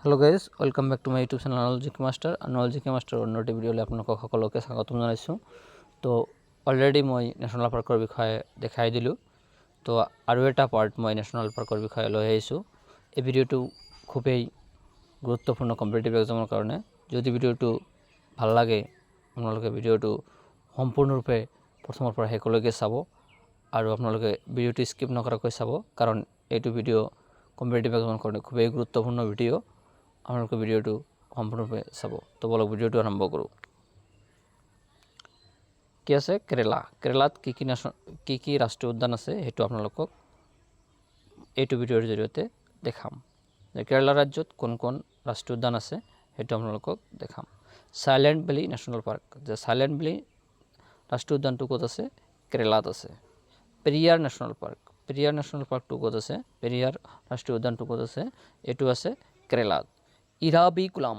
Hello' guys, welcome back to my YouTube channel knowledge GK master. Knowledge GK মাষ্টাৰৰ অন্যটি ভিডিঅ'লৈ আপোনালোকক সকলোকে স্বাগতম জনাইছোঁ। তো অলৰেডি মই নেশ্যনেল পাৰ্কৰ বিষয়ে দেখাই দিলোঁ। তো আৰু এটা পাৰ্ট মই নেশ্যনেল পাৰ্কৰ বিষয়ে লৈ আহিছোঁ। এই ভিডিঅ'টো খুবেই গুৰুত্বপূৰ্ণ কম্পিটিটিভ এক্সামৰ কাৰণে। যদি ভিডিঅ'টো ভাল লাগে আপোনালোকে ভিডিঅ'টো সম্পূৰ্ণৰূপে প্ৰথমৰ পৰা শেষলৈকে চাব আৰু আপোনালোকে ভিডিঅ'টো স্কিপ নকৰাকৈ চাব, কাৰণ এইটো ভিডিঅ' কম্পিটিটিভ এক্সামৰ কাৰণে খুবেই গুৰুত্বপূৰ্ণ ভিডিঅ'। আপোনালোকে ভিডিঅ'টো সম্পূৰ্ণৰূপে চাব। তো বলক ভিডিঅ'টো আৰম্ভ কৰোঁ। কি আছে? কেৰেলাত কি কি ৰাষ্ট্ৰীয় উদ্যান আছে সেইটো আপোনালোকক এইটো ভিডিঅ'ৰ জৰিয়তে দেখাম। যে কেৰেলা ৰাজ্যত কোন কোন ৰাষ্ট্ৰীয় উদ্যান আছে সেইটো আপোনালোকক দেখাম। চাইলেণ্ট ভেলী নেশ্যনেল পাৰ্ক, যে চাইলেণ্ট ভেলী ৰাষ্ট্ৰীয় উদ্যানটো ক'ত আছে? কেৰেলাত আছে। পেৰিয়াৰ নেশ্যনেল পাৰ্কটো ক'ত আছে? পেৰিয়াৰ ৰাষ্ট্ৰীয় উদ্যানটো ক'ত আছে? এইটো আছে কেৰেলাত। ইৰাভিকুলাম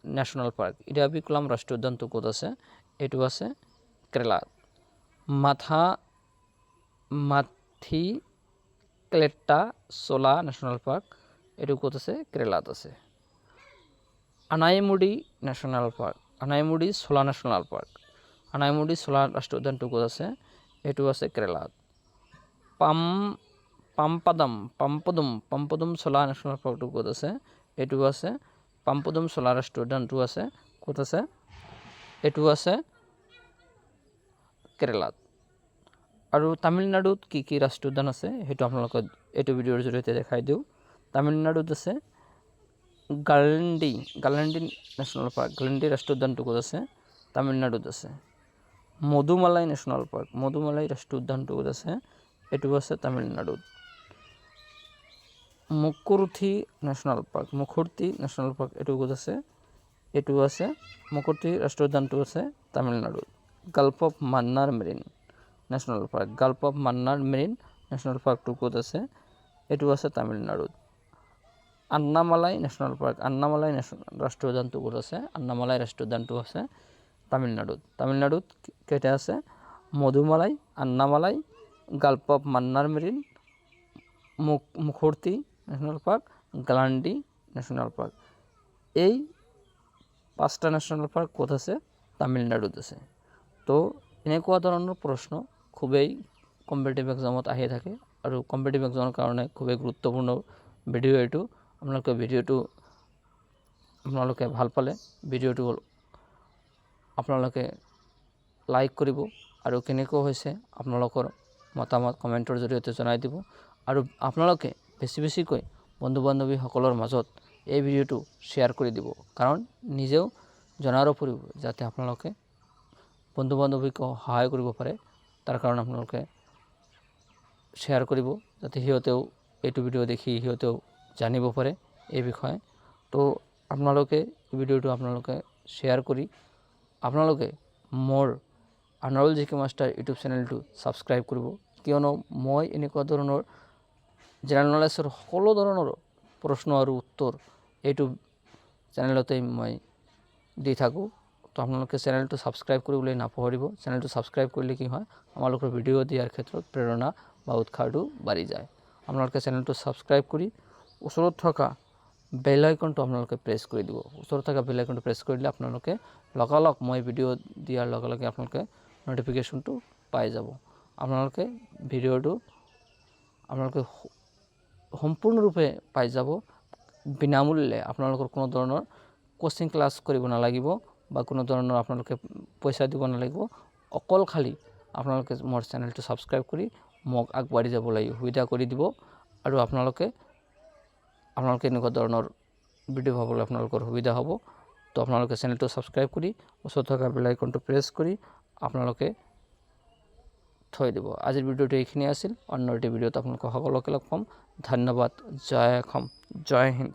নেশ্যনেল পাৰ্ক, ইৰাভিকুলাম ৰাষ্ট্ৰীয় উদ্যানটো ক'ত আছে? এইটো আছে কেৰেলাত। মাথিক্লেট্টা চোলা নেশ্যনেল পাৰ্ক, এইটো ক'ত আছে? কেৰেলাত আছে। আনাইমুডি চোলা নেশ্যনেল পাৰ্ক, আনাইমুডি চোলা ৰাষ্ট্ৰীয় উদ্যানটো ক'ত আছে? এইটো আছে কেৰেলাত। পাম্পদুম চোলা নেশ্যনেল পাৰ্কটো ক'ত আছে? এইটো আছে পাম্পদুম চোলা ৰাষ্ট্ৰীয় উদ্যানটো আছে ক'ত আছে? এইটো আছে কেৰেলাত। আৰু তামিলনাডুত কি কি ৰাষ্ট্ৰীয় উদ্যান আছে সেইটো আপোনালোকক এইটো ভিডিঅ'ৰ জৰিয়তে দেখাই দিওঁ। তামিলনাডুত আছে গালেণ্ডি নেশ্যনেল পাৰ্ক, গালেণ্ডি ৰাষ্ট্ৰীয় উদ্যানটো ক'ত আছে? তামিলনাডুত আছে। মধুমালাই নেশ্যনেল পাৰ্ক, মধুমালাই ৰাষ্ট্ৰীয় উদ্যানটো ক'ত আছে? এইটো আছে তামিলনাডুত। মুকুৰুথি নেশ্যনেল পাৰ্ক, এইটো ক'ত আছে? এইটো আছে মুকুৰুথি ৰাষ্ট্ৰীয় উদ্যানটো আছে তামিলনাডুত। Gulf of Mannar marine national পাৰ্কটো ক'ত আছে? এইটো আছে তামিলনাডুত। আন্নামালাই নেশ্যনেল ৰাষ্ট্ৰীয় উদ্যানটো ক'ত আছে? আন্নামালাই ৰাষ্ট্ৰীয় উদ্যানটো আছে তামিলনাডুত কেইটা আছে? Mudumalai, Anamalai, gulf of Mannar marine, Mukurthi national park, Guindy national park. এই 5টা নেশ্যনেল পাৰ্ক ক'ত আছে? তামিলনাডুত আছে। তো এনেকুৱা ধৰণৰ প্ৰশ্ন খুবেই কম্পিটিটিভ এক্সামত আহি থাকে আৰু কম্পিটিটিভ এক্সামৰ কাৰণে খুবেই গুৰুত্বপূৰ্ণ ভিডিঅ' এইটো। আপোনালোকে ভাল পালে ভিডিঅ'টো আপোনালোকে লাইক কৰিব আৰু কেনেকুৱা হৈছে আপোনালোকৰ মতামত কমেণ্টৰ জৰিয়তে জনাই দিব। আৰু আপোনালোকে বেছিকৈ বন্ধু বান্ধৱীসকলৰ মাজত এই ভিডিঅ'টো শ্বেয়াৰ কৰি দিব, কাৰণ নিজেও জনাৰ উপৰিও যাতে আপোনালোকে বন্ধু বান্ধৱীকো সহায় কৰিব পাৰে, তাৰ কাৰণে আপোনালোকে শ্বেয়াৰ কৰিব, যাতে সিহঁতেও এইটো ভিডিঅ' দেখি সিহঁতেও জানিব পাৰে এই বিষয়ে। তো আপোনালোকে এই ভিডিঅ'টো শ্বেয়াৰ কৰি আপোনালোকে মোৰ নলেজ জিকে মাষ্টাৰ ইউটিউব চেনেলটো ছাবস্ক্ৰাইব কৰিব, কিয়নো মই এনেকুৱা ধৰণৰ জেনেৰেল নলেজৰ সকলো ধৰণৰ প্ৰশ্ন আৰু উত্তৰ এইটো চেনেলতেই মই দি থাকোঁ। তো আপোনালোকে চেনেলটো ছাবস্ক্ৰাইব কৰিবলৈ নাপাহৰিব। চেনেলটো ছাবস্ক্ৰাইব কৰিলে কি হয়, আমালোকৰ ভিডিঅ' দিয়াৰ ক্ষেত্ৰত প্ৰেৰণা বা উৎসাহটো বাঢ়ি যায়। আপোনালোকে চেনেলটো ছাবস্ক্ৰাইব কৰি ওচৰত থকা বেল আইকনটো আপোনালোকে প্ৰেছ কৰি দিব। ওচৰত থকা বেল আইকনটো প্ৰেছ কৰিলে আপোনালোকে লগালগ মই ভিডিঅ' দিয়াৰ লগে লগে আপোনালোকে ন'টিফিকেশ্যনটো পাই যাব। আপোনালোকে ভিডিঅ'টো সম্পূৰ্ণৰূপে পাই যাব বিনামূল্যে। আপোনালোকৰ কোনো ধৰণৰ কোচিং ক্লাছ কৰিব নালাগিব বা কোনো ধৰণৰ আপোনালোকে পইচা দিব নালাগিব। অকল খালি আপোনালোকে মোৰ চেনেলটো ছাবস্ক্ৰাইব কৰি মোক আগবাঢ়ি যাবলৈ সুবিধা কৰি দিব। আৰু আপোনালোকে এনেকুৱা ধৰণৰ ভিডিঅ' পাবলৈ আপোনালোকৰ সুবিধা হ'ব। তো আপোনালোকে চেনেলটো ছাবস্ক্ৰাইব কৰি ওচৰত থকা বেল আইকনটো প্ৰেছ কৰি আপোনালোকে থৈ দিব। আজিৰ ভিডিঅ'টো এইখিনি আছিল। অন্য এটি ভিডিঅ'ত আপোনালোকক সকলোকে লগ পাম। ধন্যবাদ। জয় অসম, জয় হিন্দ।